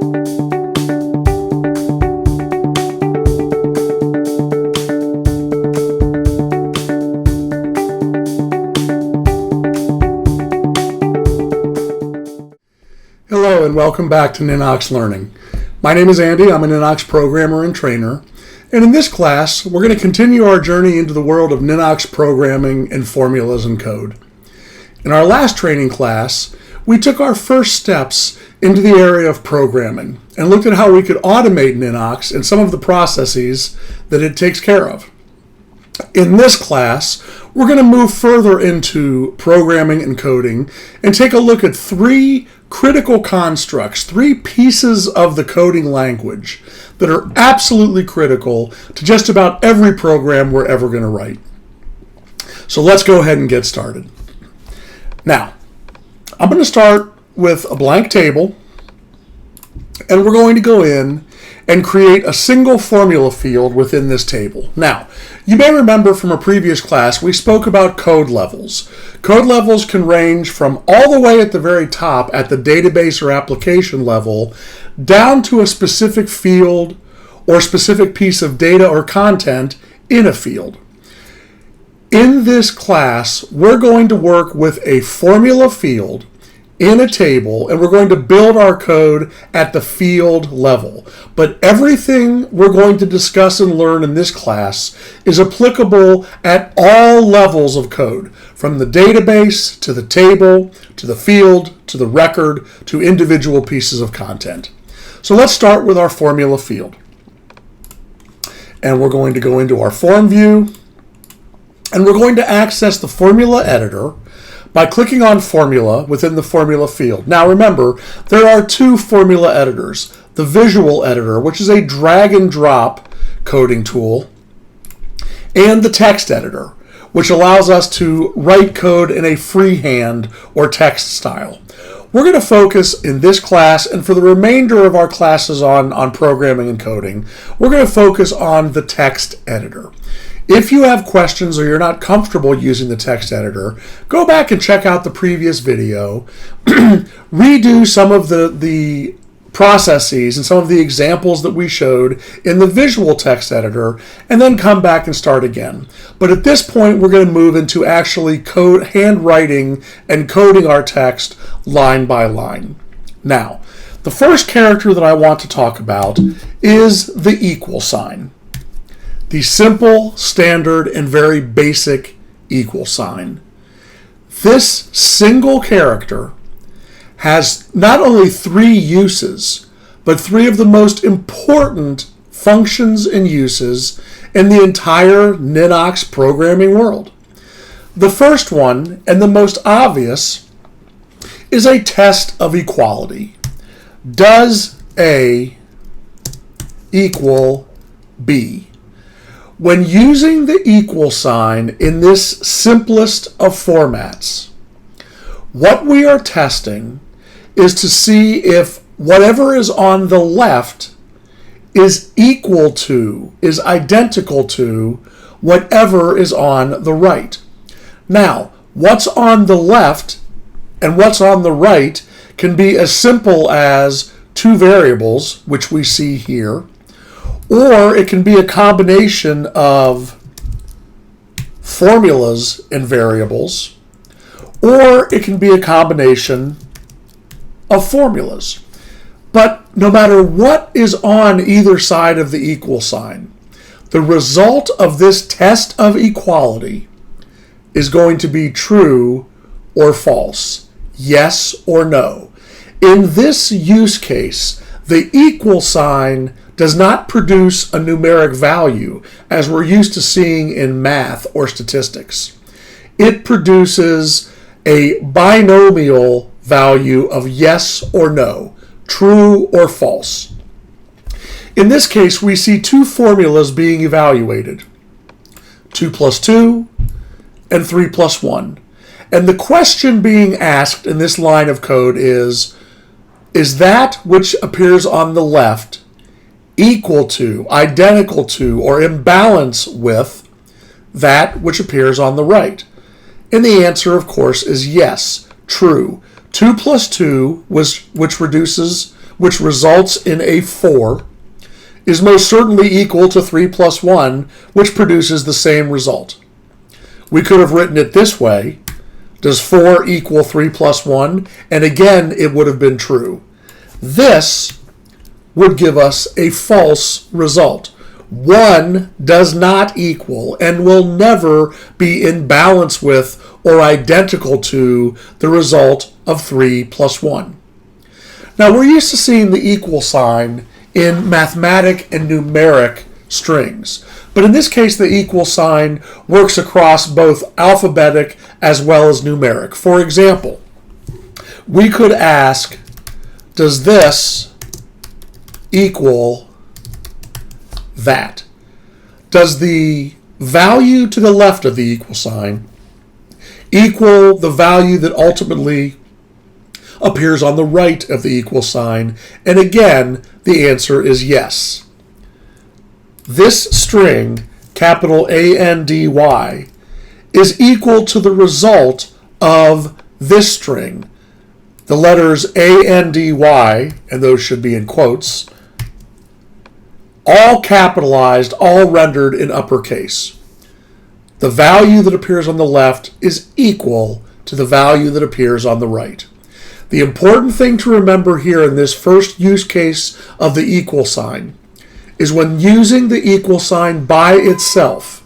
Hello and welcome back to Ninox Learning. My name is Andy. I'm a Ninox programmer and trainer. And in this class, we're going to continue our journey into the world of Ninox programming and formulas and code. In our last training class, we took our first steps into the area of programming and looked at how we could automate Ninox and some of the processes that it takes care of. In this class, we're going to move further into programming and coding and take a look at three critical constructs, three pieces of the coding language that are absolutely critical to just about every program we're ever going to write. So let's go ahead and get started. Now, I'm going to start with a blank table, and we're going to go in and create a single formula field within this table. Now, you may remember from a previous class, we spoke about code levels. Code levels can range from all the way at the very top at the database or application level down to a specific field or specific piece of data or content in a field. In this class, we're going to work with a formula field in a table, and we're going to build our code at the field level. But everything we're going to discuss and learn in this class is applicable at all levels of code, from the database to the table, to the field, to the record, to individual pieces of content. So let's start with our formula field. And we're going to go into our form view, and we're going to access the formula editor by clicking on Formula within the Formula field. Now remember, there are two formula editors. The Visual Editor, which is a drag and drop coding tool, and the Text Editor, which allows us to write code in a freehand or text style. We're going to focus in this class, and for the remainder of our classes on programming and coding, we're going to focus on the Text Editor. If you have questions or you're not comfortable using the text editor, go back and check out the previous video, redo some of the processes and some of the examples that we showed in the visual text editor, and then come back and start again. But at this point, we're going to move into actually handwriting and coding our text line by line. Now, the first character that I want to talk about is the equal sign. The simple, standard, and very basic equal sign. This single character has not only three uses, but three of the most important functions and uses in the entire Ninox programming world. The first one, and the most obvious, is a test of equality. Does A equal B? When using the equal sign in this simplest of formats, what we are testing is to see if whatever is on the left is equal to, is identical to, whatever is on the right. Now, what's on the left and what's on the right can be as simple as two variables, which we see here, or it can be a combination of formulas and variables, or it can be a combination of formulas. But no matter what is on either side of the equal sign, the result of this test of equality is going to be true or false, yes or no. In this use case, the equal sign does not produce a numeric value as we're used to seeing in math or statistics. It produces a binomial value of yes or no, true or false. In this case, we see two formulas being evaluated, 2 plus 2 and 3 plus 1. And the question being asked in this line of code is that which appears on the left equal to, identical to, or in balance with that which appears on the right? And the answer, of course, is yes, true. 2 plus 2, which which results in a 4, is most certainly equal to 3 plus 1, which produces the same result. We could have written it this way. Does 4 equal 3 plus 1? And again, it would have been true. This would give us a false result. 1 does not equal and will never be in balance with or identical to the result of 3 plus 1. Now, we're used to seeing the equal sign in mathematic and numeric strings. But in this case, the equal sign works across both alphabetic as well as numeric. For example, we could ask, does this equal that? Does the value to the left of the equal sign equal the value that ultimately appears on the right of the equal sign? And again, the answer is yes. This string, capital ANDY, is equal to the result of this string. The letters ANDY, and those should be in quotes, all capitalized, all rendered in uppercase. The value that appears on the left is equal to the value that appears on the right. The important thing to remember here in this first use case of the equal sign is when using the equal sign by itself,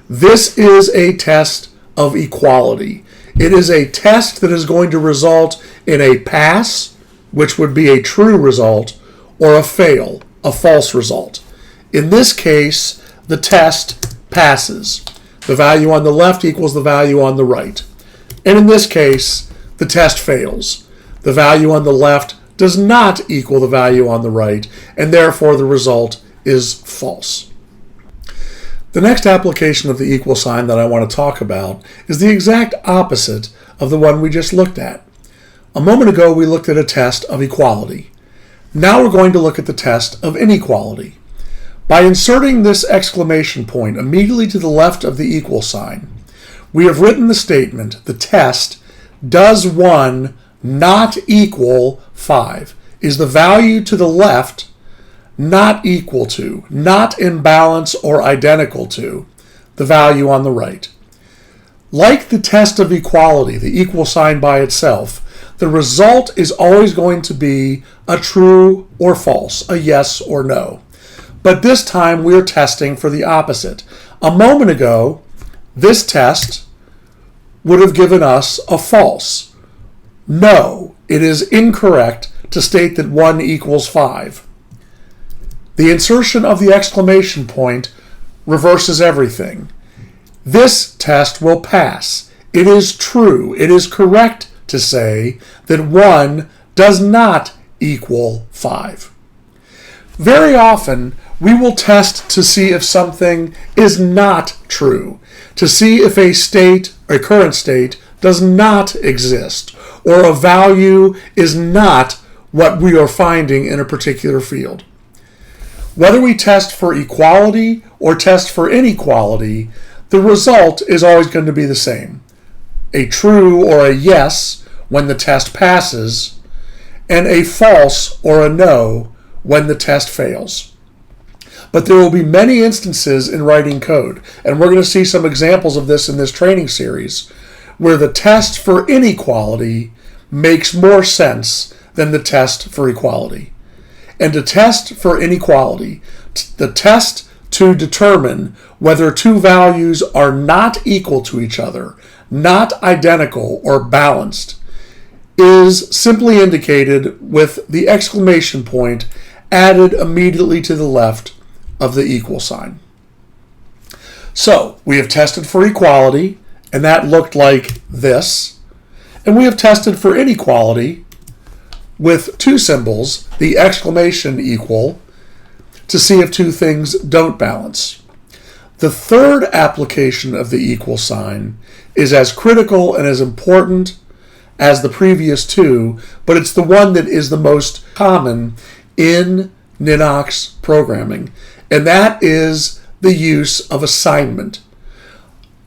this is a test of equality. It is a test that is going to result in a pass, which would be a true result, or a fail, a false result. In this case, the test passes. The value on the left equals the value on the right. And in this case, the test fails. The value on the left does not equal the value on the right, and therefore the result is false. The next application of the equal sign that I want to talk about is the exact opposite of the one we just looked at. A moment ago, we looked at a test of equality. Now we're going to look at the test of inequality. By inserting this exclamation point immediately to the left of the equal sign, we have written the statement, the test, does 1 not equal 5? Is the value to the left not equal to, not in balance or identical to, the value on the right? Like the test of equality, the equal sign by itself, the result is always going to be a true or false, a yes or no. But this time we're testing for the opposite. A moment ago, this test would have given us a false. No, it is incorrect to state that 1 equals 5. The insertion of the exclamation point reverses everything. This test will pass. It is true, it is correct to say that 1 does not equal 5. Very often, we will test to see if something is not true, to see if a state, a current state, does not exist, or a value is not what we are finding in a particular field. Whether we test for equality or test for inequality, the result is always going to be the same. A true or a yes when the test passes, and a false or a no when the test fails. But there will be many instances in writing code, and we're going to see some examples of this in this training series, where the test for inequality makes more sense than the test for equality. And to test for inequality, the test to determine whether two values are not equal to each other, not identical or balanced, is simply indicated with the exclamation point added immediately to the left of the equal sign. So we have tested for equality, and that looked like this. And we have tested for inequality with two symbols, the exclamation equal, to see if two things don't balance. The third application of the equal sign is as critical and as important as the previous two, but it's the one that is the most common in Ninox programming, and that is the use of assignment.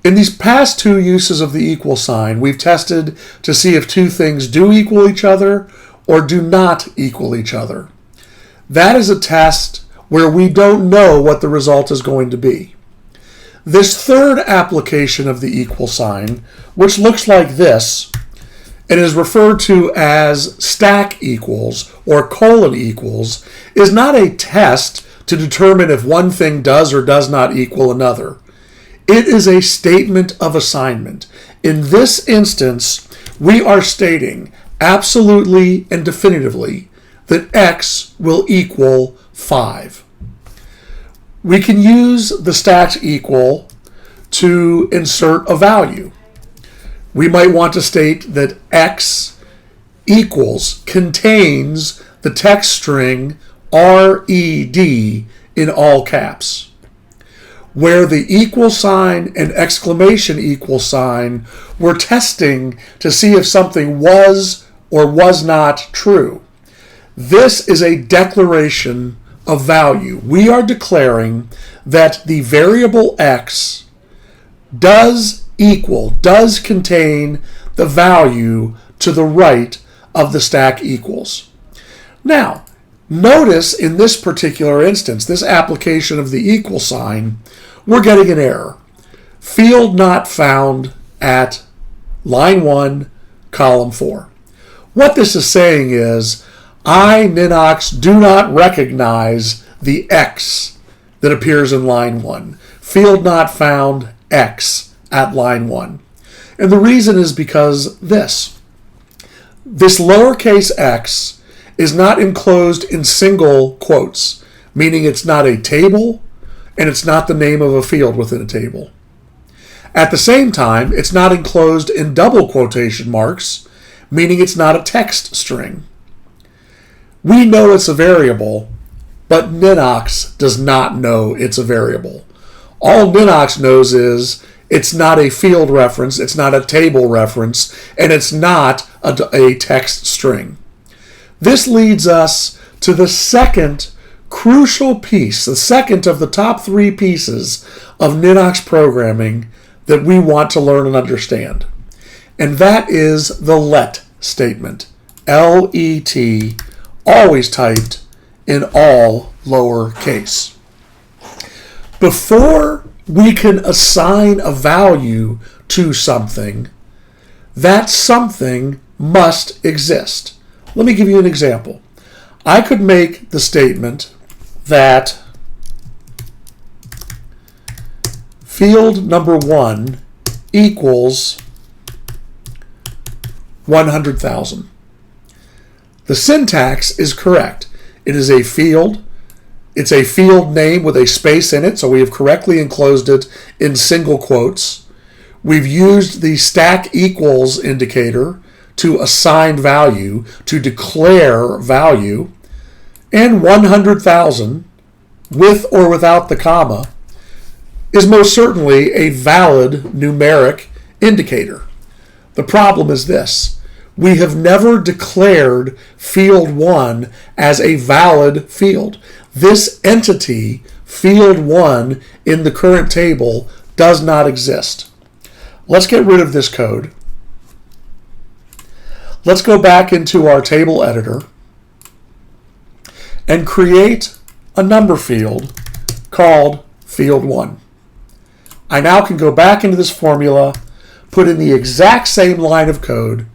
In these past two uses of the equal sign, we've tested to see if two things do equal each other or do not equal each other. That is a test where we don't know what the result is going to be. This third application of the equal sign, which looks like this, and is referred to as stack equals or colon equals, is not a test to determine if one thing does or does not equal another. It is a statement of assignment. In this instance, we are stating absolutely and definitively that x will equal 5. We can use the stacked equal to insert a value. We might want to state that x equals contains the text string RED in all caps, where the equal sign and exclamation equal sign we're testing to see if something was or was not true. This is a declaration of value. We are declaring that the variable x does contain the value to the right of the stack equals. Now, notice in this particular instance, this application of the equal sign, we're getting an error. Field not found at line 1, column 4. What this is saying is, I, Ninox, do not recognize the X that appears in line 1. Field not found X at line 1. And the reason is because this lowercase x is not enclosed in single quotes, meaning it's not a table and it's not the name of a field within a table. At the same time, it's not enclosed in double quotation marks, meaning it's not a text string. We know it's a variable, but Ninox does not know it's a variable. All Ninox knows is it's not a field reference, it's not a table reference, and it's not a text string. This leads us to the second crucial piece, the second of the top 3 pieces of Ninox programming that we want to learn and understand. And that is the let statement. L-E-T, always typed in all lowercase. Before we can assign a value to something, that something must exist. Let me give you an example. I could make the statement that field number 1 equals 100,000. The syntax is correct. It is a field. It's a field name with a space in it, so we have correctly enclosed it in single quotes. We've used the stack equals indicator to assign value, to declare value, and 100,000, with or without the comma, is most certainly a valid numeric indicator. The problem is this. We have never declared field 1 as a valid field. This entity, field 1, in the current table does not exist. Let's get rid of this code. Let's go back into our table editor and create a number field called field 1. I now can go back into this formula, put in the exact same line of code,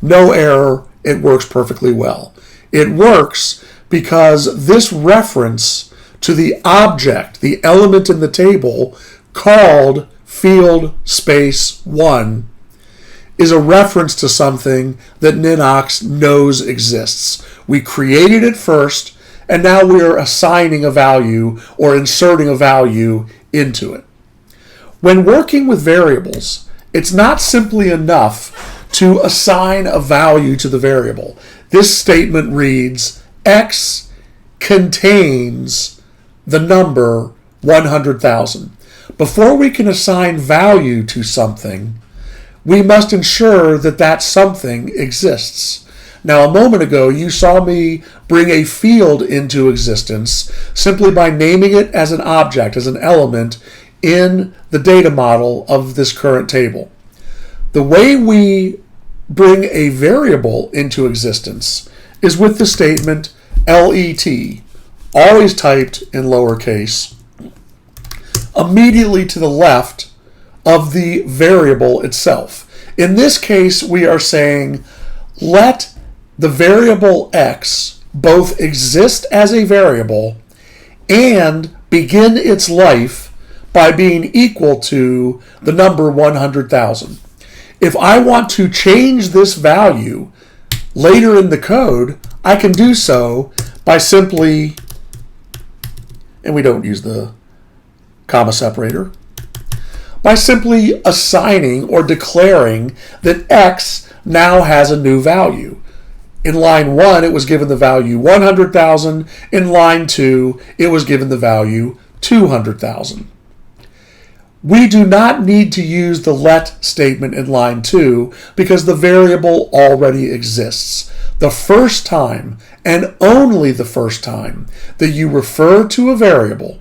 no error, it works perfectly well. It works because this reference to the object, the element in the table called field space 1, is a reference to something that Ninox knows exists. We created it first, and now we're assigning a value or inserting a value into it. When working with variables, it's not simply enough to assign a value to the variable. This statement reads, X contains the number 100,000. Before we can assign value to something, we must ensure that that something exists. Now, a moment ago, you saw me bring a field into existence simply by naming it as an object, as an element in the data model of this current table. The way we bring a variable into existence is with the statement let, always typed in lowercase, immediately to the left of the variable itself. In this case, we are saying let the variable x both exist as a variable and begin its life by being equal to the number 100,000. If I want to change this value later in the code, I can do so by simply, and we don't use the comma separator, by simply assigning or declaring that x now has a new value. In line 1, it was given the value 100,000. In line 2, it was given the value 200,000. We do not need to use the let statement in line 2 because the variable already exists. The first time, and only the first time, that you refer to a variable,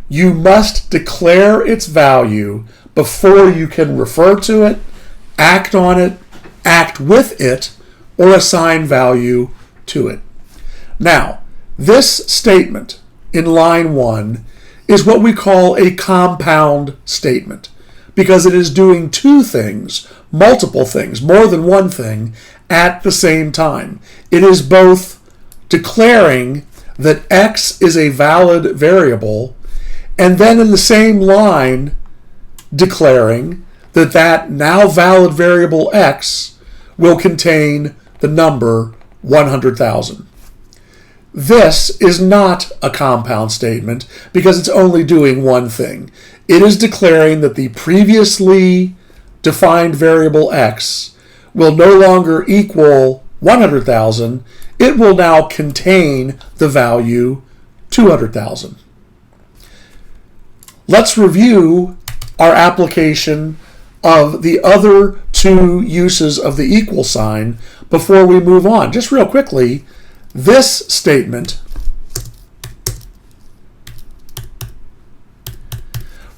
you must declare its value before you can refer to it, act on it, act with it, or assign value to it. Now, this statement in line 1 is what we call a compound statement because it is doing two things, multiple things, more than one thing at the same time. It is both declaring that x is a valid variable and then in the same line declaring that that now valid variable x will contain the number 100,000. This is not a compound statement because it's only doing one thing. It is declaring that the previously defined variable x will no longer equal 100,000. It will now contain the value 200,000. Let's review our application of the other two uses of the equal sign before we move on. Just real quickly, this statement,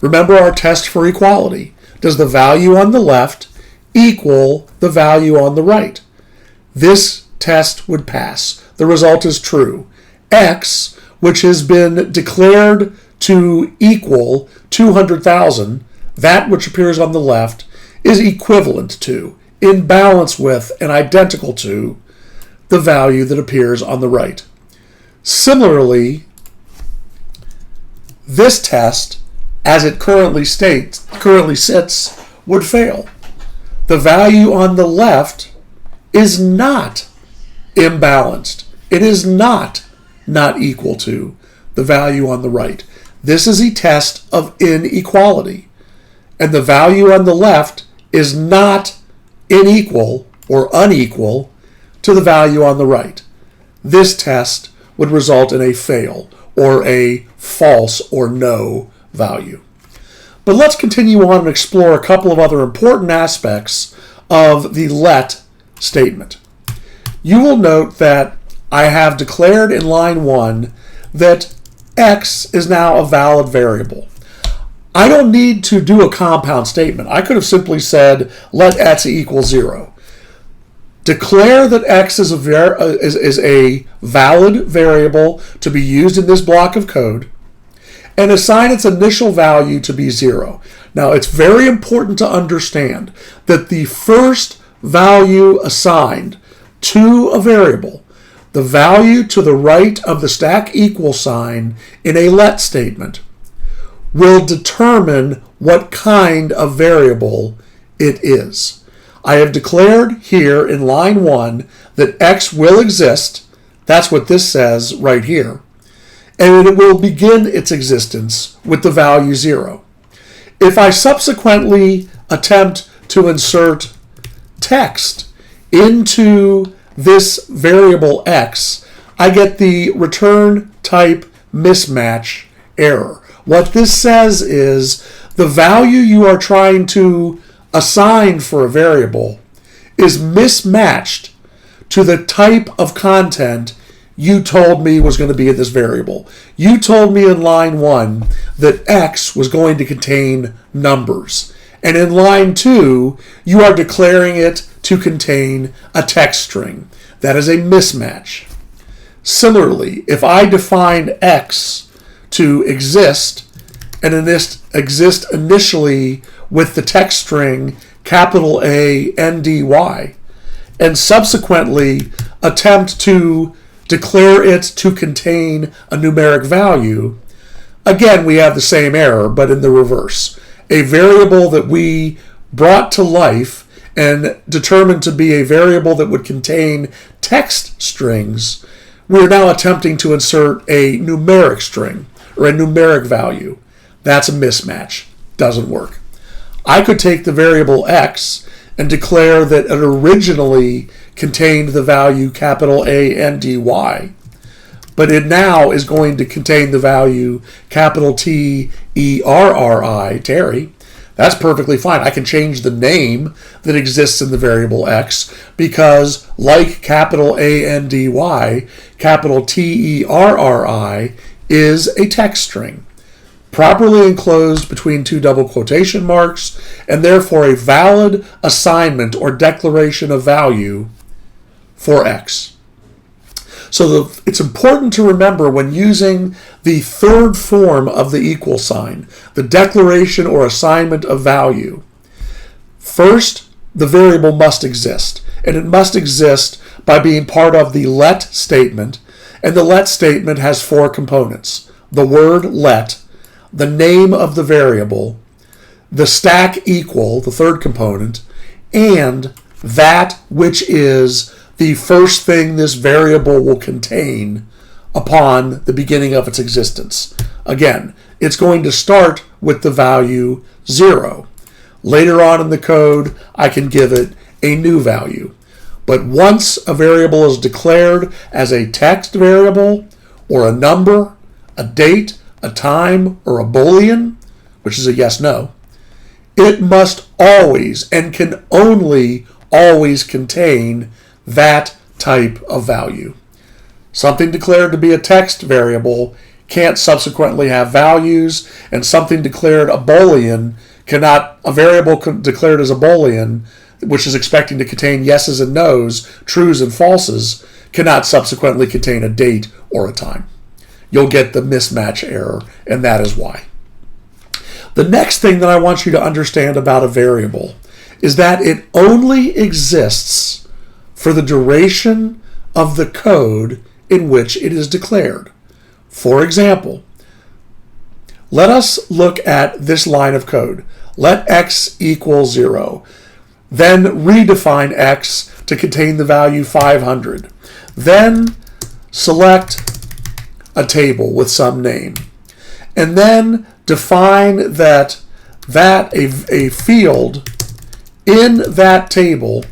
remember our test for equality. Does the value on the left equal the value on the right? This test would pass. The result is true. X, which has been declared to equal 200,000, that which appears on the left, is equivalent to, in balance with, and identical to the value that appears on the right. Similarly, this test, as it currently sits, would fail. The value on the left is not imbalanced. It is not equal to the value on the right. This is a test of inequality. And the value on the left is not unequal to the value on the right. This test would result in a fail or a false or no value. But let's continue on and explore a couple of other important aspects of the let statement. You will note that I have declared in line 1 that x is now a valid variable. I don't need to do a compound statement. I could have simply said let x equal 0. Declare that x is a valid variable to be used in this block of code and assign its initial value to be 0. Now, it's very important to understand that the first value assigned to a variable, the value to the right of the stack equal sign in a let statement, will determine what kind of variable it is. I have declared here in line 1 that x will exist. That's what this says right here. And it will begin its existence with the value 0. If I subsequently attempt to insert text into this variable x, I get the return type mismatch error. What this says is the value you are trying to assign for a variable is mismatched to the type of content you told me was going to be in this variable. You told me in line 1 that x was going to contain numbers. And in line 2, you are declaring it to contain a text string. That is a mismatch. Similarly, if I define x to exist and exist initially with the text string capital A NDY and subsequently attempt to declare it to contain a numeric value, again we have the same error but in the reverse. A variable that we brought to life and determined to be a variable that would contain text strings, we're now attempting to insert a numeric string or a numeric value. That's a mismatch. Doesn't work. I could take the variable x and declare that it originally contained the value capital A NDY, but it now is going to contain the value capital T ERRI, Terry. That's perfectly fine. I can change the name that exists in the variable x because, like capital A NDY, capital T ERRI is a text string, properly enclosed between two double quotation marks, and therefore a valid assignment or declaration of value for x. So it's important to remember when using the third form of the equal sign, the declaration or assignment of value. First, the variable must exist, and it must exist by being part of the let statement, and the let statement has four components: the word let, the name of the variable, the stack equal, the third component, and that which is the first thing this variable will contain upon the beginning of its existence. Again, it's going to start with the value 0. Later on in the code, I can give it a new value. But once a variable is declared as a text variable, or a number, a date, a time, or a Boolean, which is a yes/no, it must always and can only always contain that type of value. Something declared to be a text variable can't subsequently have values, and something declared a Boolean cannot, a variable declared as a Boolean, which is expecting to contain yeses and nos, trues and falses, cannot subsequently contain a date or a time. You'll get the mismatch error, and that is why. The next thing that I want you to understand about a variable is that it only exists for the duration of the code in which it is declared. For example, let us look at this line of code. Let x equal 0. Then redefine x to contain the value 500. Then select a table with some name. And then define that a field in that table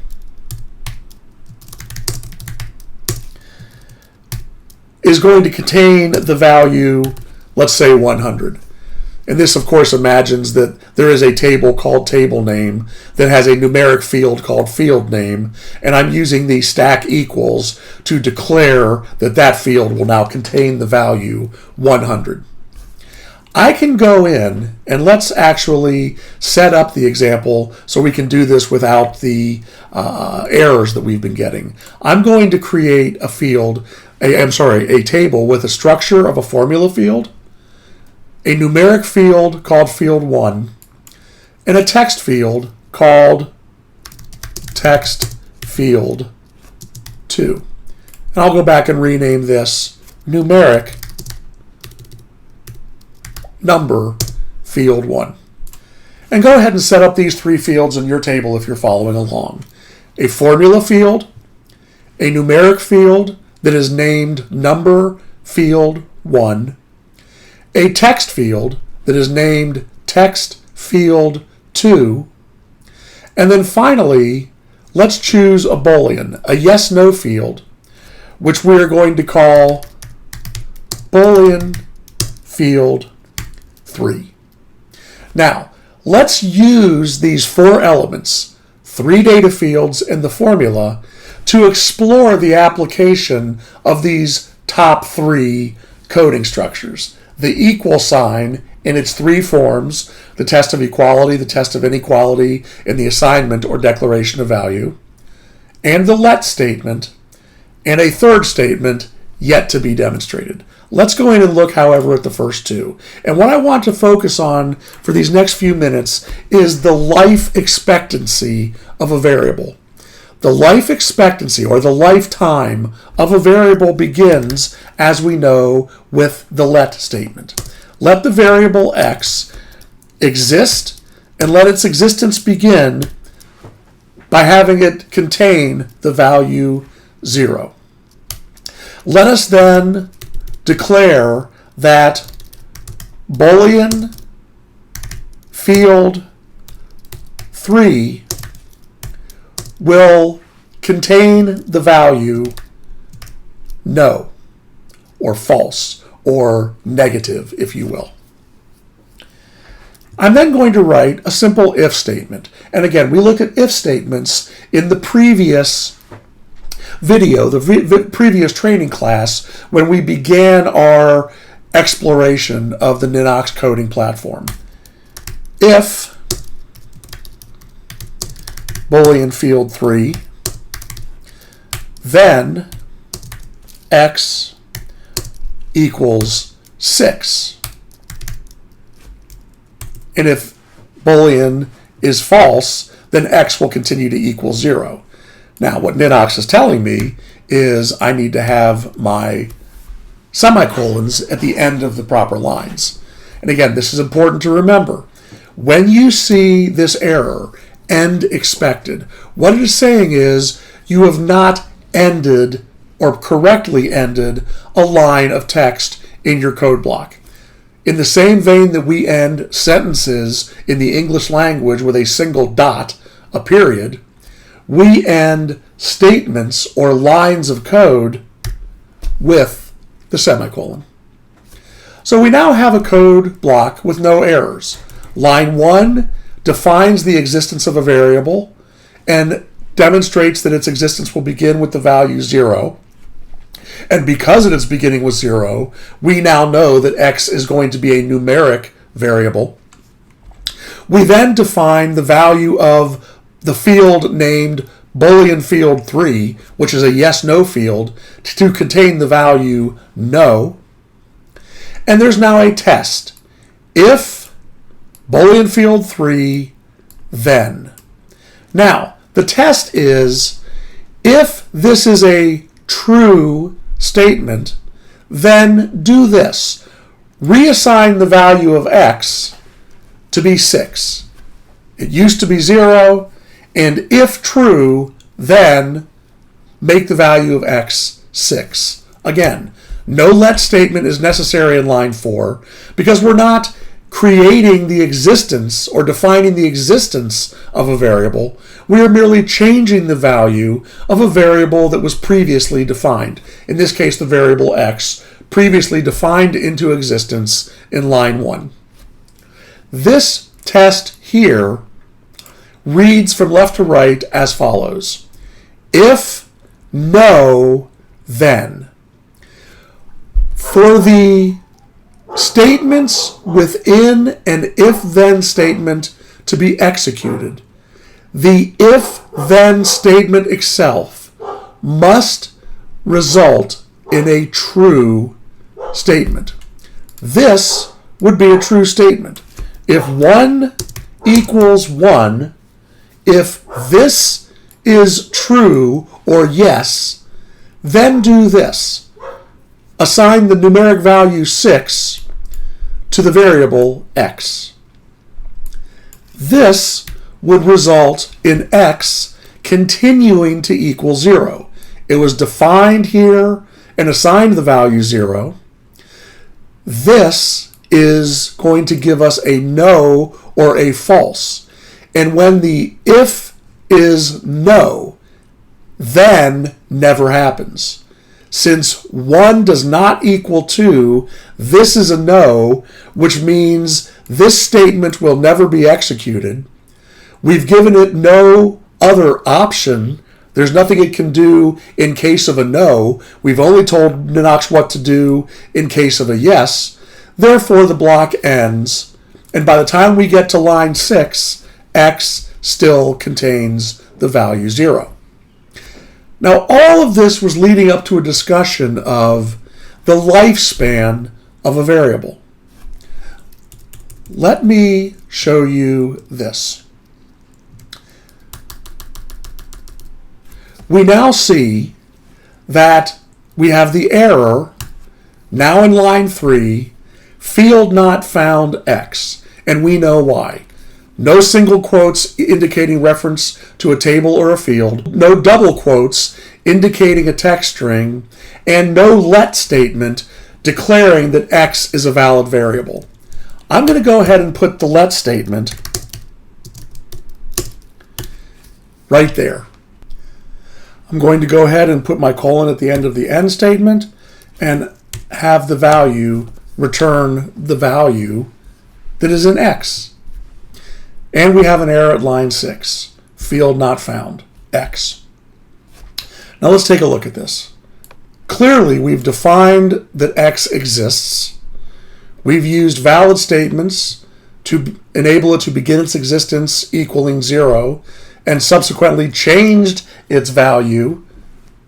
is going to contain the value, let's say 100. And this, of course, imagines that there is a table called table name that has a numeric field called field name, and I'm using the stack equals to declare that that field will now contain the value 100. I can go in, and let's actually set up the example so we can do this without the errors that we've been getting. I'm going to create a field, a table with a structure of a formula field, a numeric field called field 1, and a text field called text field 2. And I'll go back and rename this numeric number field 1. And go ahead and set up these three fields in your table if you're following along. A formula field, a numeric field that is named number field 1, a text field that is named text field 2, and then finally, let's choose a Boolean, a yes/no field, which we're going to call Boolean field 3. Now, let's use these four elements, 3 data fields and the formula, to explore the application of these top 3 coding structures. The equal sign in its 3 forms, the test of equality, the test of inequality, and the assignment or declaration of value, and the let statement, and a third statement yet to be demonstrated. Let's go in and look, however, at the first two. And what I want to focus on for these next few minutes is the life expectancy of a variable. The life expectancy, or the lifetime of a variable, begins, as we know, with the let statement. Let the variable x exist, and let its existence begin by having it contain the value 0. Let us then declare that Boolean field 3 will contain the value no, or false, or negative, if you will. I'm then going to write a simple if statement. And again, we looked at if statements in the previous video, the previous training class, when we began our exploration of the Ninox coding platform. If Boolean field 3, then x equals 6. And if Boolean is false, then x will continue to equal 0. Now, what Ninox is telling me is I need to have my semicolons at the end of the proper lines. And again, this is important to remember. When you see this error, end expected, what it is saying is you have not ended or correctly ended a line of text in your code block. In the same vein that we end sentences in the English language with a single dot, a period, we end statements or lines of code with the semicolon. So we now have a code block with no errors. Line 1 defines the existence of a variable and demonstrates that its existence will begin with the value 0. And because it is beginning with 0, we now know that x is going to be a numeric variable. We then define the value of the field named Boolean field 3, which is a yes-no field, to contain the value no. And there's now a test. If Boolean field 3, then. Now, the test is, if this is a true statement, then do this. Reassign the value of x to be 6. It used to be 0, and if true, then make the value of x 6. Again, no let statement is necessary in line 4 because we're not creating the existence or defining the existence of a variable. We are merely changing the value of a variable that was previously defined. In this case, the variable x, previously defined into existence in line 1. This test here reads from left to right as follows. If no, then. For the statements within an if-then statement to be executed, the if-then statement itself must result in a true statement. This would be a true statement. If 1 equals 1, if this is true or yes, then do this. Assign the numeric value 6 to the variable x. This would result in x continuing to equal 0. It was defined here and assigned the value 0. This is going to give us a no or a false. And when the if is no, then never happens. Since 1 does not equal 2, this is a no, which means this statement will never be executed. We've given it no other option. There's nothing it can do in case of a no. We've only told Ninox what to do in case of a yes. Therefore, the block ends. And by the time we get to line 6, x still contains the value 0. Now, all of this was leading up to a discussion of the lifespan of a variable. Let me show you this. We now see that we have the error, now in line 3, field not found X, and we know why. No single quotes indicating reference to a table or a field, no double quotes indicating a text string, and no let statement declaring that X is a valid variable. I'm going to go ahead and put the let statement right there. I'm going to go ahead and put my colon at the end of the end statement and have the value return the value that is in X. And we have an error at line 6, field not found, X. Now let's take a look at this. Clearly, we've defined that X exists. We've used valid statements to enable it to begin its existence equaling 0, and subsequently changed its value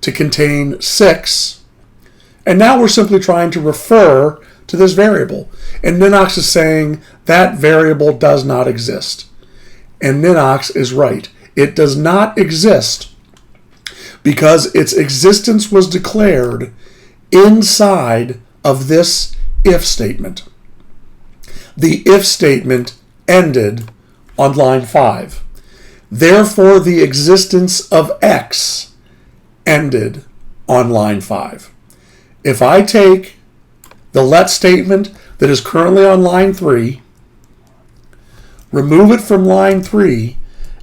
to contain 6. And now we're simply trying to refer to this variable. And Ninox is saying that variable does not exist. And Ninox is right. It does not exist because its existence was declared inside of this if statement. The if statement ended on line 5. Therefore, the existence of X ended on line 5. If I take the let statement that is currently on line 3, remove it from line 3,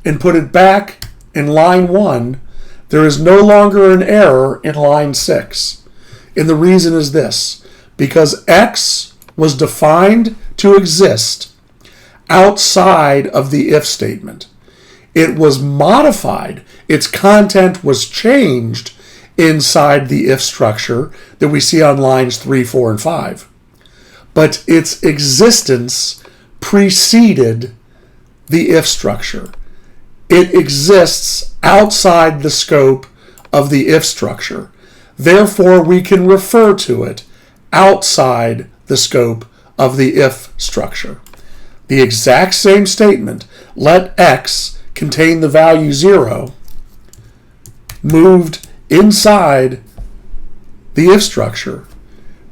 and put it back in line 1, there is no longer an error in line 6. And the reason is this: because X was defined to exist outside of the if statement. It was modified, its content was changed inside the if structure that we see on lines 3, 4, and 5. But its existence preceded the if structure. It exists outside the scope of the if structure. Therefore, we can refer to it outside the scope of the if structure. The exact same statement, let X contain the value 0, moved inside the if structure,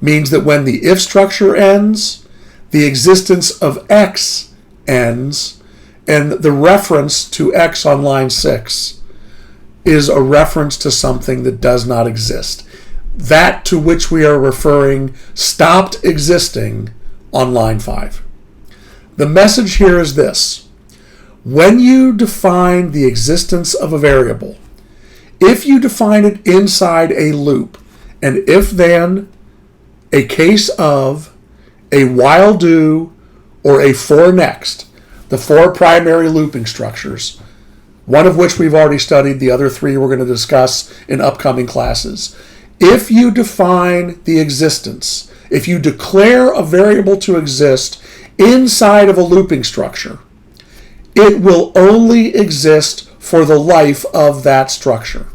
means that when the if structure ends, the existence of X ends, and the reference to X on line 6 is a reference to something that does not exist. That to which we are referring stopped existing on line 5. The message here is this: when you define the existence of a variable, if you define it inside a loop, an if-then, a case of, a while-do, or a for-next, the 4 primary looping structures, one of which we've already studied, the other 3 we're going to discuss in upcoming classes. If you define the existence, if you declare a variable to exist inside of a looping structure, it will only exist for the life of that structure.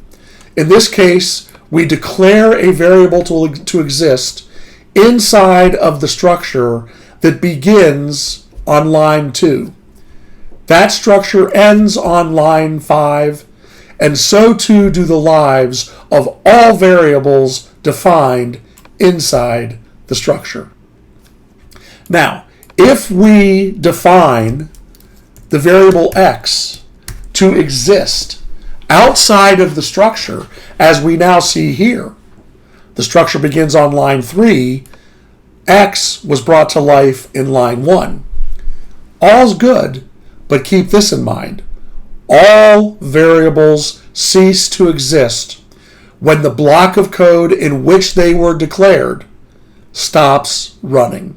In this case, we declare a variable to exist inside of the structure that begins on line 2. That structure ends on line 5, and so too do the lives of all variables defined inside the structure. Now, if we define the variable X to exist outside of the structure, as we now see here, the structure begins on line 3, X was brought to life in line 1. All's good, but keep this in mind: all variables cease to exist when the block of code in which they were declared stops running.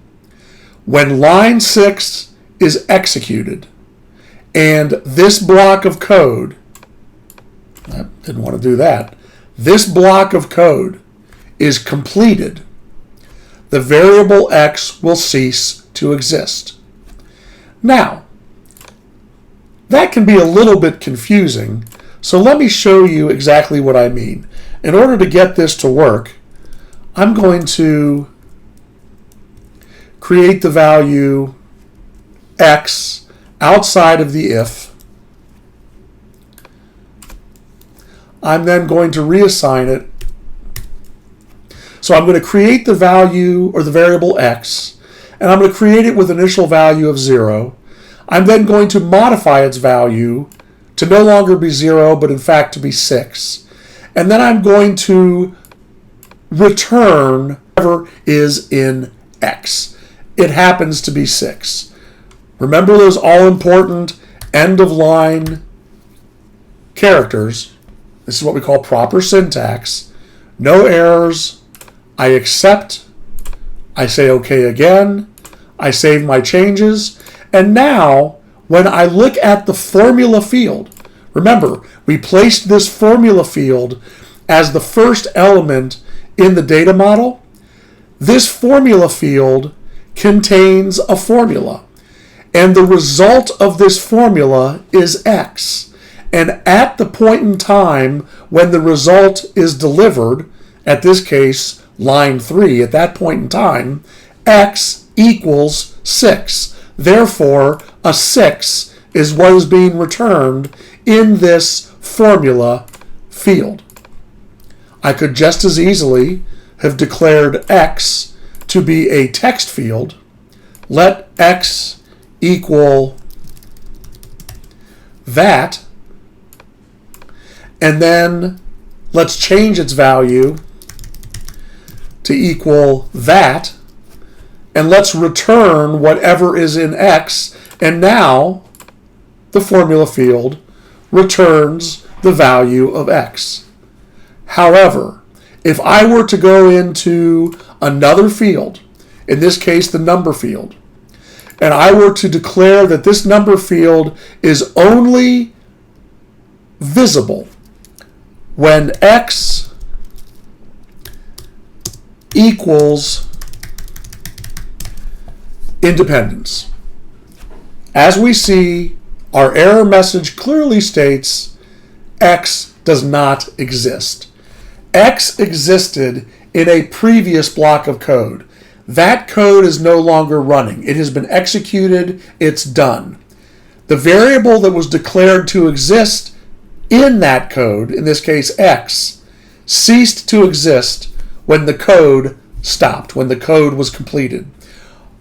When line 6 is executed and this block of code, I didn't want to do that, this block of code is completed, the variable X will cease to exist. Now, that can be a little bit confusing, So let me show you exactly what I mean. In order to get this to work, I'm going to create the value x outside of the if. I'm then going to reassign it. So I'm going to create the value or the variable x, and I'm going to create it with initial value of 0. I'm then going to modify its value to no longer be 0, but in fact to be 6. And then I'm going to return whatever is in x. It happens to be 6. Remember those all-important end-of-line characters. This is what we call proper syntax. No errors. I accept. I say OK again. I save my changes. And now, when I look at the formula field, remember, we placed this formula field as the first element in the data model. This formula field contains a formula. And the result of this formula is x. And at the point in time when the result is delivered, at this case, line 3, at that point in time, x equals 6. Therefore, a 6 is what is being returned in this formula field. I could just as easily have declared x to be a text field. Let x equal that, and then let's change its value to equal that, and let's return whatever is in x, and now the formula field returns the value of x. However, if I were to go into another field, in this case the number field, and I were to declare that this number field is only visible when x equals independence. As we see, our error message clearly states x does not exist. X existed in a previous block of code. That code is no longer running. It has been executed. It's done. The variable that was declared to exist in that code, in this case x, ceased to exist when the code stopped, when the code was completed.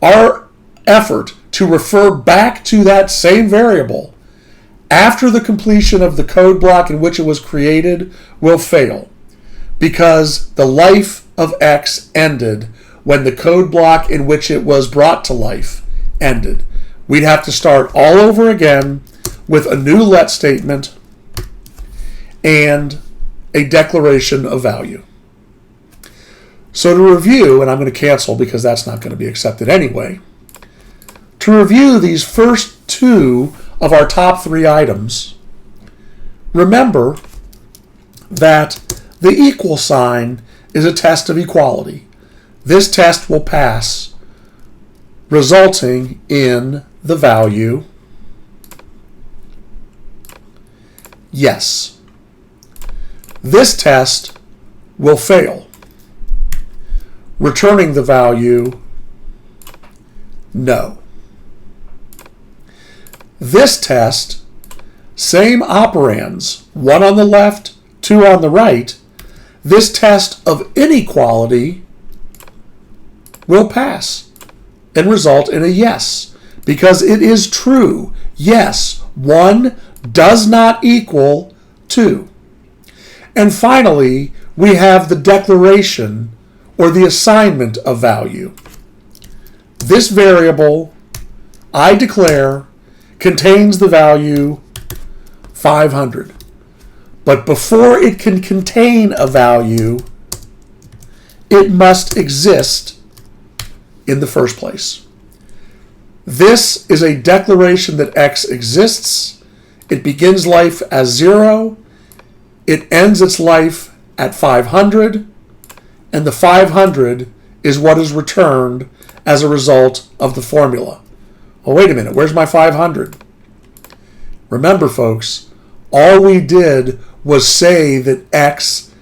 Our effort to refer back to that same variable after the completion of the code block in which it was created will fail, because the life of x ended when the code block in which it was brought to life ended. We'd have to start all over again with a new let statement and a declaration of value. So to review, and I'm going to cancel because that's not going to be accepted anyway, to review these first two of our top 3 items, remember that the equal sign is a test of equality. This test will pass, resulting in the value yes. This test will fail, returning the value no. This test, same operands, 1 on the left, 2 on the right. This test of inequality will pass and result in a yes, because it is true. Yes, 1 does not equal 2. And finally, we have the declaration or the assignment of value. This variable, I declare, contains the value 500. But before it can contain a value, it must exist in the first place. This is a declaration that x exists. It begins life as 0. It ends its life at 500. And the 500 is what is returned as a result of the formula. Oh, wait a minute. Where's my 500? Remember, folks, All we did was say that X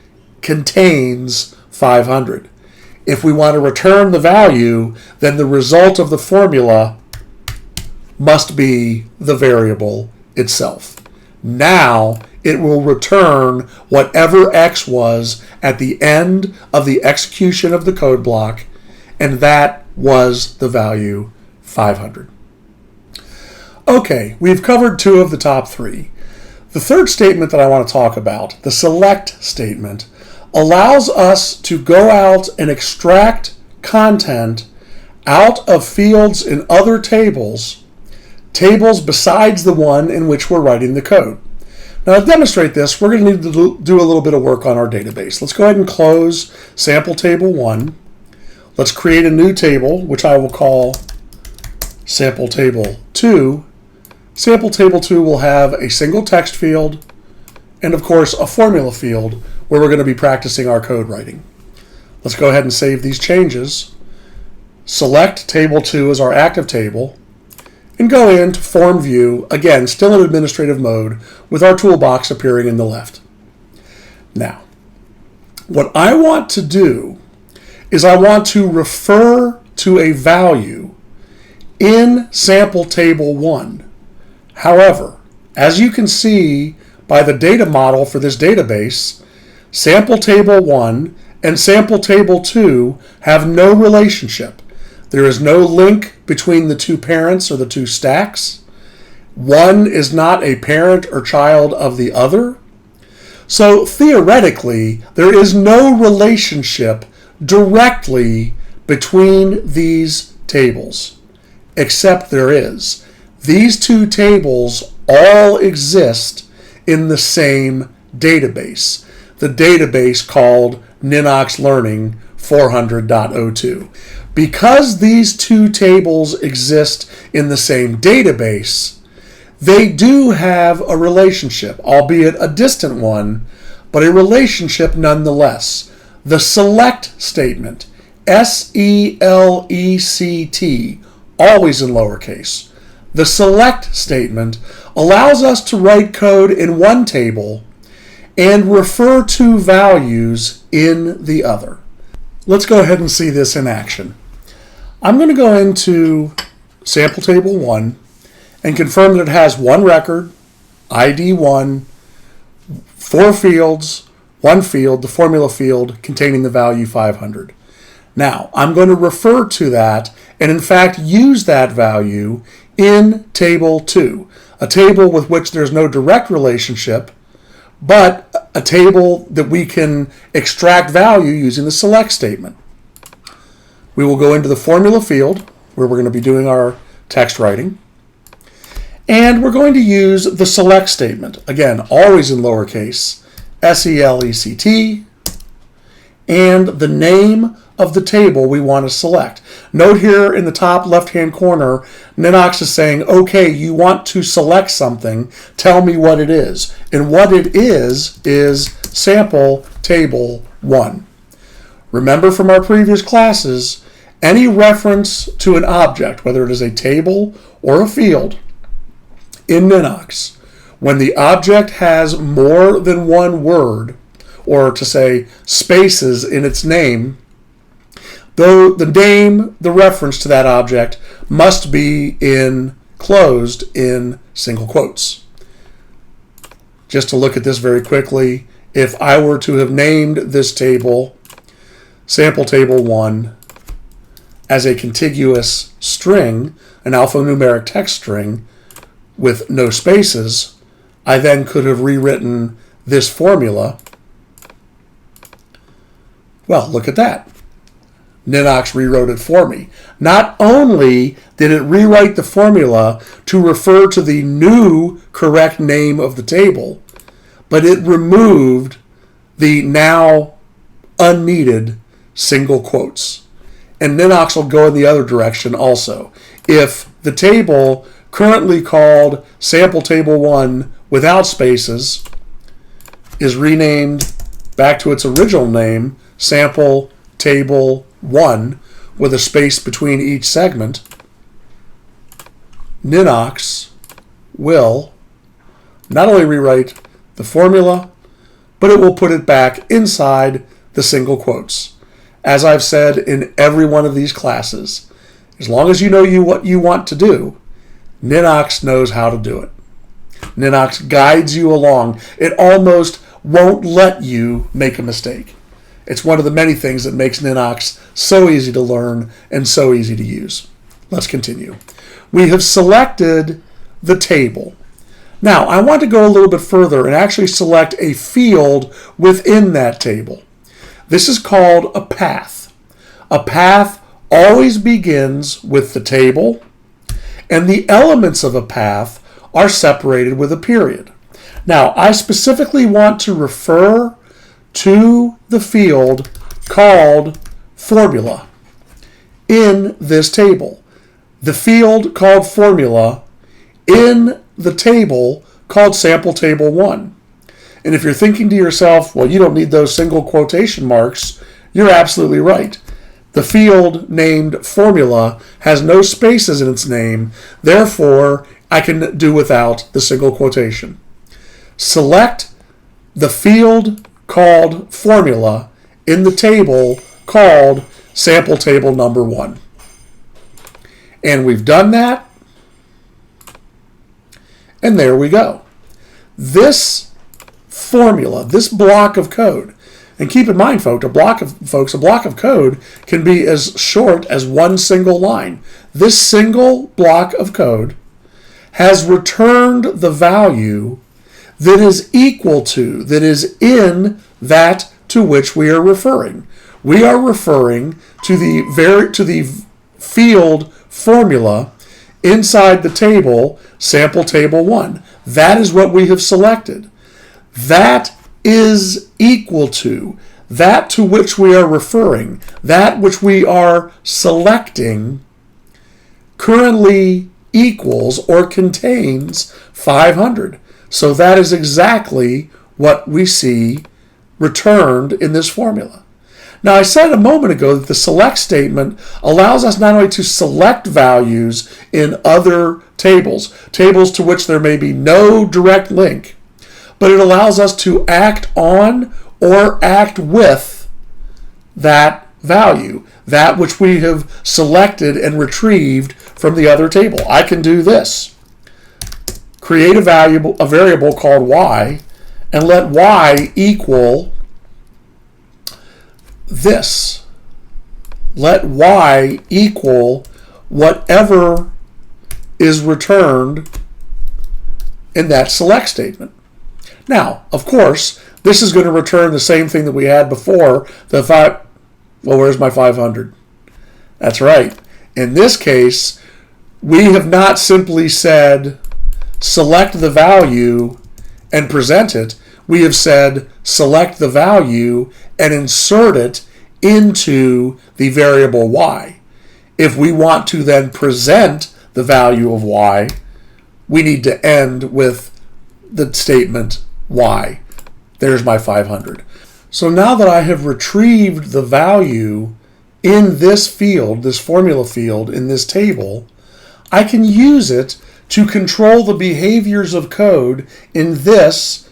contains 500. If we want to return the value, then the result of the formula must be the variable itself. Now it will return whatever X was at the end of the execution of the code block, and that was the value 500. Okay, we've covered two of the top three. The third statement that I want to talk about, the select statement, allows us to go out and extract content out of fields in other tables besides the one in which we're writing the code. Now, to demonstrate this, we're going to need to do a little bit of work on our database. Let's go ahead and close sample table 1. Let's create a new table, which I will call sample table 2. Sample table 2 will have a single text field and, of course, a formula field where we're going to be practicing our code writing. Let's go ahead and save these changes. Select table 2 as our active table and go into form view, again, still in administrative mode with our toolbox appearing in the left. Now, what I want to do is I want to refer to a value in sample table 1. However, as you can see by the data model for this database, sample table 1 and sample table 2 have no relationship. There is no link between the two parents or the two stacks. One is not a parent or child of the other. So theoretically, there is no relationship directly between these tables, except there is. These two tables all exist in the same database, the database called Ninox Learning 400.02. Because these two tables exist in the same database, they do have a relationship, albeit a distant one, but a relationship nonetheless. The select statement, S-E-L-E-C-T, always in lowercase. The select statement allows us to write code in one table and refer to values in the other. Let's go ahead and see this in action. I'm going to go into sample table 1 and confirm that it has one record, ID 1, 4 fields, one field, the formula field containing the value 500. Now, I'm going to refer to that and in fact use that value in table 2, a table with which there's no direct relationship, but a table that we can extract value using the select statement. We will go into the formula field where we're going to be doing our text writing. And we're going to use the select statement. Again, always in lowercase, S-E-L-E-C-T, and the name of the table we want to select. Note here in the top left-hand corner, Ninox is saying, okay, you want to select something, tell me what it is. And what it is sample table 1. Remember from our previous classes, any reference to an object, whether it is a table or a field, in Ninox, when the object has more than one word, or to say spaces in its name, though the name, the reference to that object, must be closed in single quotes. Just to look at this very quickly, if I were to have named this table, sample table 1, as a contiguous string, an alphanumeric text string with no spaces, I then could have rewritten this formula. Well, look at that. Ninox rewrote it for me. Not only did it rewrite the formula to refer to the new correct name of the table, but it removed the now unneeded single quotes. And Ninox will go in the other direction also. If the table currently called sample table 1 without spaces is renamed back to its original name, sample table 1, with a space between each segment, Ninox will not only rewrite the formula, but it will put it back inside the single quotes. As I've said in every one of these classes, as long as you know what you want to do, Ninox knows how to do it. Ninox guides you along. It almost won't let you make a mistake. It's one of the many things that makes Ninox so easy to learn and so easy to use. Let's continue. We have selected the table. Now, I want to go a little bit further and actually select a field within that table. This is called a path. A path always begins with the table, and the elements of a path are separated with a period. Now, I specifically want to refer to the field called formula in this table. The field called formula in the table called sample table 1. And if you're thinking to yourself, well, you don't need those single quotation marks, you're absolutely right. The field named formula has no spaces in its name, therefore I can do without the single quotation. Select the field called formula in the table called sample table number 1. And we've done that, and there we go. This formula, this block of code, and keep in mind, folks, a block of code can be as short as one single line. This single block of code has returned the value that is equal to, that is in that to which we are referring. We are referring to the field formula inside the table, sample table 1. That is what we have selected. That is equal to, that to which we are referring, that which we are selecting currently equals or contains 500. So that is exactly what we see returned in this formula. Now, I said a moment ago that the select statement allows us not only to select values in other tables to which there may be no direct link, but it allows us to act on or act with that value, that which we have selected and retrieved from the other table. I can do this. Create a variable called y, and let y equal this. Let y equal whatever is returned in that select statement. Now, of course, this is going to return the same thing that we had before. Well, where's my 500? That's right. In this case, we have not simply said select the value and present it. We have said select the value and insert it into the variable y. If we want to then present the value of y, we need to end with the statement y. There's my 500. So now that I have retrieved the value in this field, this formula field in this table, I can use it to control the behaviors of code in this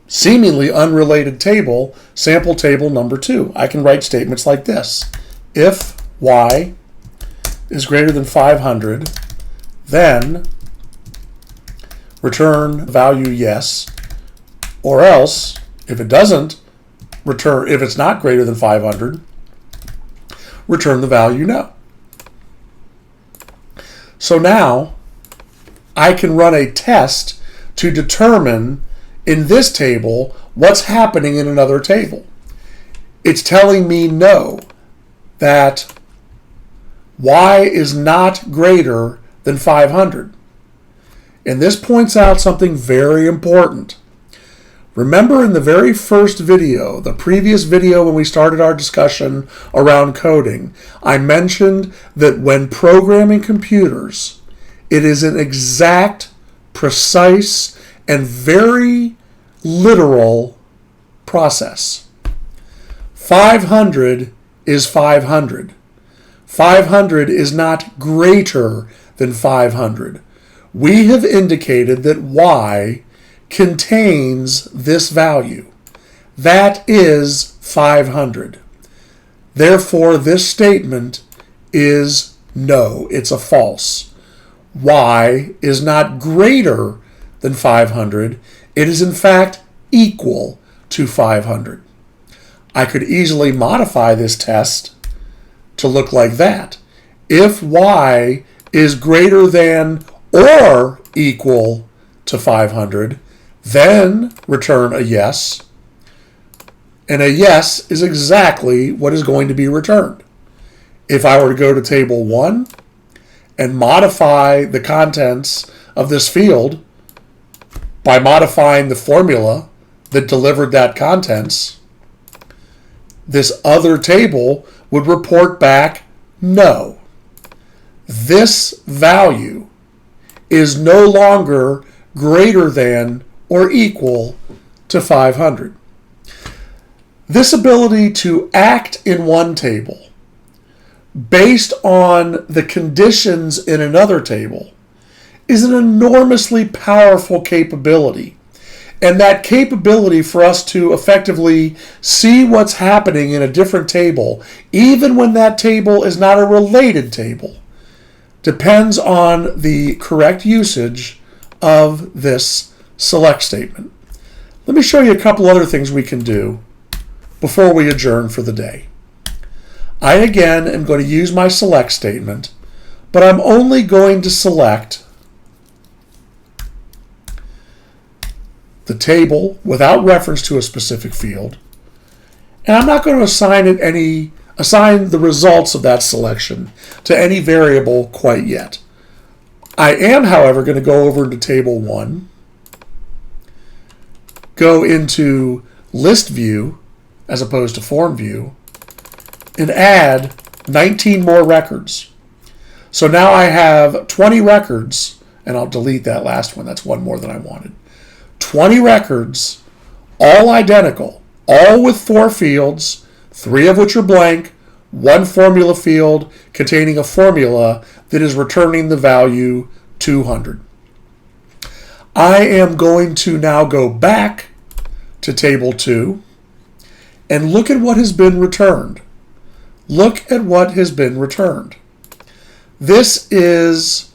seemingly unrelated table, sample table number 2. I can write statements like this. If y is greater than 500, then return value yes, or else, if it doesn't return, if it's not greater than 500, return the value no. So now I can run a test to determine in this table what's happening in another table. It's telling me no, that y is not greater than 500. And this points out something very important. Remember in the very first video, the previous video when we started our discussion around coding, I mentioned that when programming computers, it is an exact, precise, and very literal process. 500 is 500. 500 is not greater than 500. We have indicated that y contains this value. That is 500. Therefore, this statement is no, it's a false. Y is not greater than 500. It is in fact equal to 500. I could easily modify this test to look like that. If Y is greater than or equal to 500, then return a yes. And a yes is exactly what is going to be returned. If I were to go to table 1 and modify the contents of this field by modifying the formula that delivered that contents, this other table would report back no. This value is no longer greater than or equal to 500. This ability to act in one table based on the conditions in another table is an enormously powerful capability. And that capability for us to effectively see what's happening in a different table, even when that table is not a related table, depends on the correct usage of this select statement. Let me show you a couple other things we can do before we adjourn for the day. I again am going to use my select statement, but I'm only going to select the table without reference to a specific field, and I'm not going to assign the results of that selection to any variable quite yet. I am, however, going to go over into table 1, go into list view as opposed to form view, and add 19 more records. So now I have 20 records, and I'll delete that last one. That's one more than I wanted. 20 records, all identical, all with 4 fields, 3 of which are blank, 1 formula field containing a formula that is returning the value 200. I am going to now go back to table 2 and look at what has been returned. Look at what has been returned. This is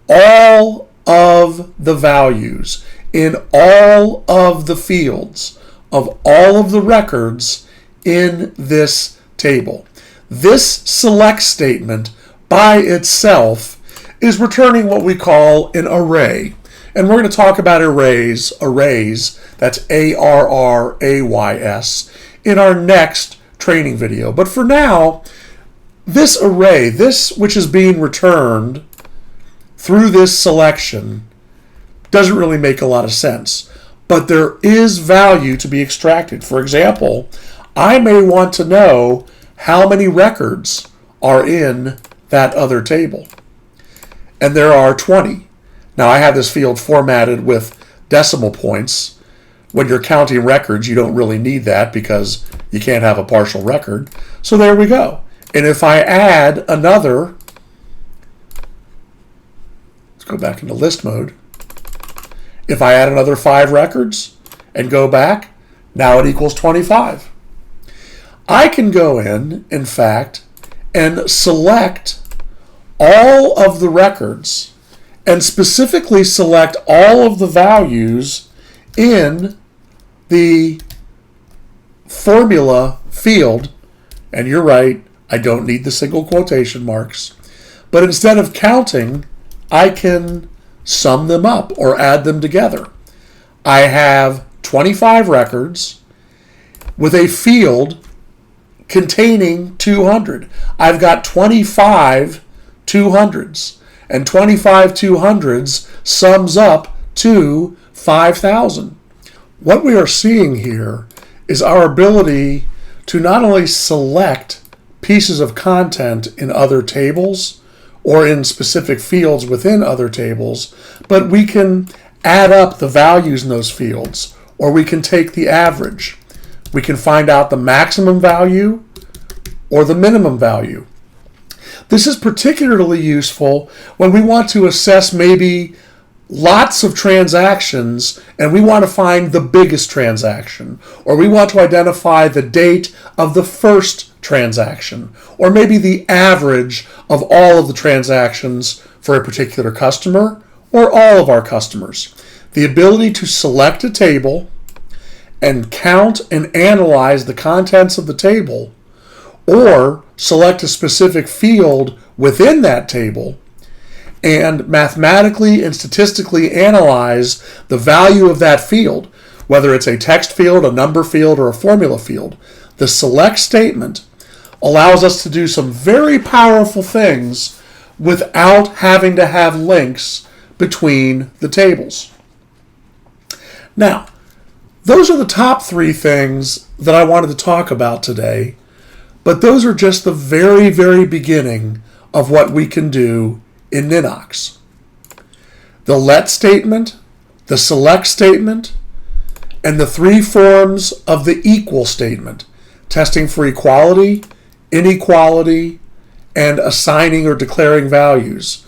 all of the values in all of the fields of all of the records in this table. This select statement by itself is returning what we call an array. And we're going to talk about arrays, that's A-R-R-A-Y-S, in our next training video. But for now, this array, this which is being returned through this selection, doesn't really make a lot of sense. But there is value to be extracted. For example, I may want to know how many records are in that other table. And there are 20. Now I have this field formatted with decimal points. When you're counting records, you don't really need that because you can't have a partial record. So there we go. And if I add another, let's go back into list mode. If I add another 5 records and go back, now it equals 25. I can go in fact, and select all of the records and specifically select all of the values in the formula field. And you're right, I don't need the single quotation marks. But instead of counting, I can sum them up or add them together. I have 25 records with a field containing 200. I've got 25 200s, and 25 200s sums up to 5,000. What we are seeing here is our ability to not only select pieces of content in other tables or in specific fields within other tables, but we can add up the values in those fields, or we can take the average. We can find out the maximum value or the minimum value. This is particularly useful when we want to assess maybe lots of transactions and we want to find the biggest transaction, or we want to identify the date of the first transaction, or maybe the average of all of the transactions for a particular customer or all of our customers. The ability to select a table and count and analyze the contents of the table, or select a specific field within that table and mathematically and statistically analyze the value of that field, whether it's a text field, a number field, or a formula field. The select statement allows us to do some very powerful things without having to have links between the tables. Now, those are the top 3 things that I wanted to talk about today, but those are just the very, very beginning of what we can do in Ninox. The let statement, the select statement, and the 3 forms of the equal statement, testing for equality, inequality, and assigning or declaring values.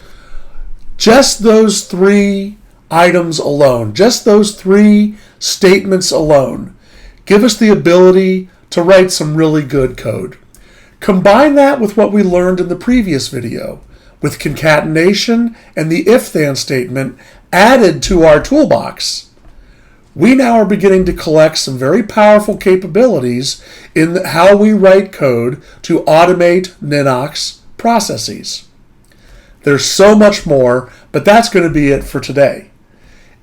Just those 3 items alone, just those 3 statements alone, give us the ability to write some really good code. Combine that with what we learned in the previous video, with concatenation and the if-then statement added to our toolbox. We now are beginning to collect some very powerful capabilities in how we write code to automate Ninox processes. There's so much more, but that's going to be it for today.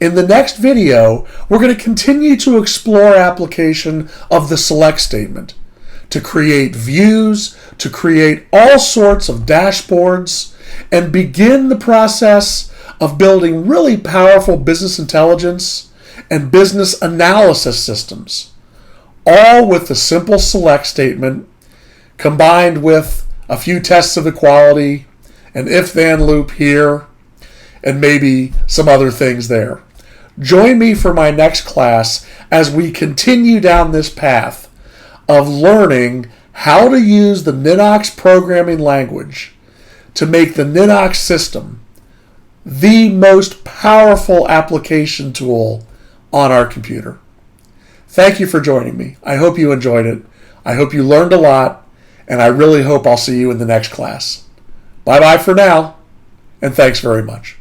In the next video, we're going to continue to explore application of the select statement to create views, to create all sorts of dashboards, and begin the process of building really powerful business intelligence and business analysis systems, all with the simple select statement combined with a few tests of equality, an if-then loop here, and maybe some other things there. Join me for my next class as we continue down this path of learning how to use the Ninox Programming Language to make the Ninox system the most powerful application tool on our computer. Thank you for joining me. I hope you enjoyed it. I hope you learned a lot, and I really hope I'll see you in the next class. Bye-bye for now, and thanks very much.